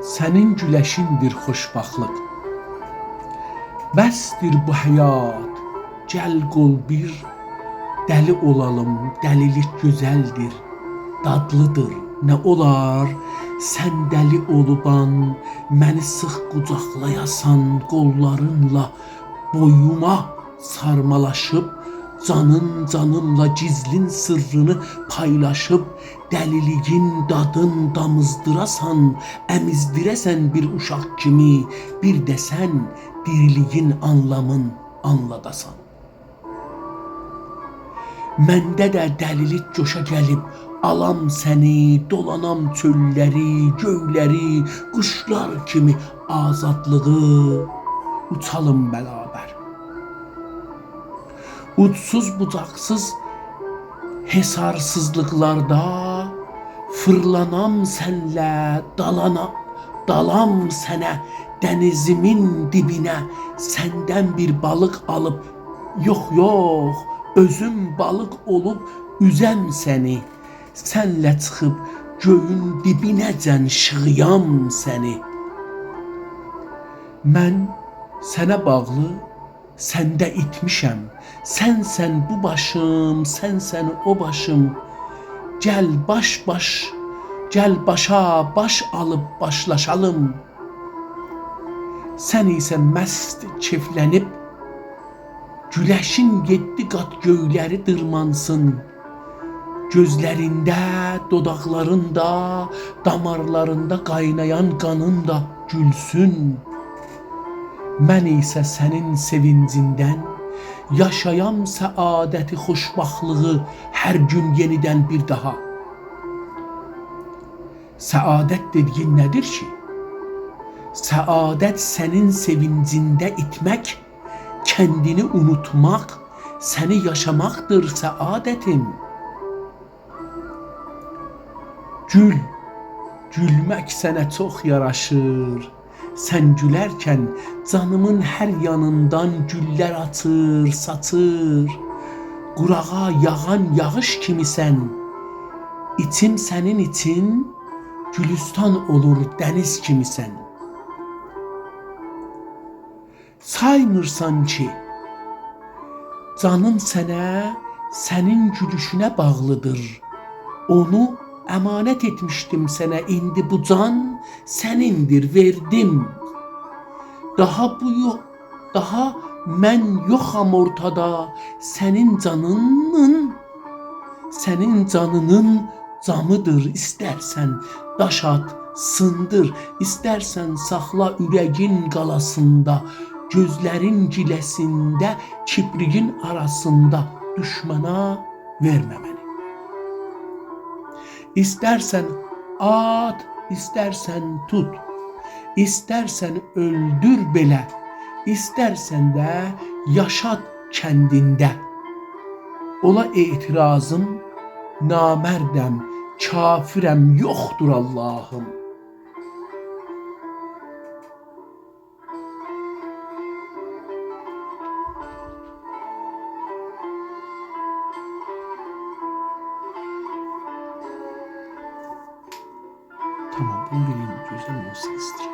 Sənin güləşindir xoşbaxtlıq. Bəsdir bu həyat, gəl qol bir, dəli olalım, dəlilik gözəldir, dadlıdır, nə olar, sən dəli oluban, məni sıx qucaqlayasan qollarınla, boyuma sarmalaşıb, canın canımla gizlin sırrını paylaşıb, dəliliyin dadın damızdırasan, əmizdirəsən bir uşaq kimi, bir də sən diriliyin anlamın anladasan. Məndə də dəlilik coşa gəlib, alam səni, dolanam çölləri, göyləri, quşlar kimi azadlığı, uçalım bərabər. Ucsuz bucaqsız hesarsızlıqlarda fırlanam sənlə, dalam sənə, dənizimin dibinə, səndən bir balıq alıb, yox, özüm balıq olub üzəm səni, sənlə çıxıb göyün dibinəcən şığıyam səni. Mən sənə bağlı, səndə itmişəm, sənsən bu başım, sənsən o başım. Gəl gəl başa baş alıb başlaşalım. Sən isə məst keyflənib, güləşin 7 qat göyləri dırmansın. Gözlərində, dodaqlarında, damarlarında qaynayan qanın da gülsün. Mən isə sənin sevincindən yaşayam səadəti, xoşbaxtlığı hər gün yenidən bir daha. Səadət dediyin nədir ki? Səadət sənin sevincində itmək, kəndini unutmaq, səni yaşamaqdır səadətim. Gülmək sənə çox yaraşır. Sən gülərkən canımın hər yanından güllər açır, saçır. Qurağa yağan yağış kimisən, içim sənin için gülüstan olur dəniz kimisən. Saymırsan ki, canım sənə, sənin gülüşünə bağlıdır. Onu əmanət etmişdim sənə, indi bu can sənindir, verdim. Daha mən yoxam ortada, sənin canının camıdır. İstərsən daş at, sındır, istərsən saxla ürəyin qalasında, gözlərin giləsində, kipriyin arasında, düşmana vermə məni. İstərsən at, istərsən tut, istərsən öldür belə, istərsən də yaşat kəndində. Ola etirazım, namərdəm, kafirəm, yoxdur Allahım. Tamam, bunu bileyim, gözüm olsun istedim.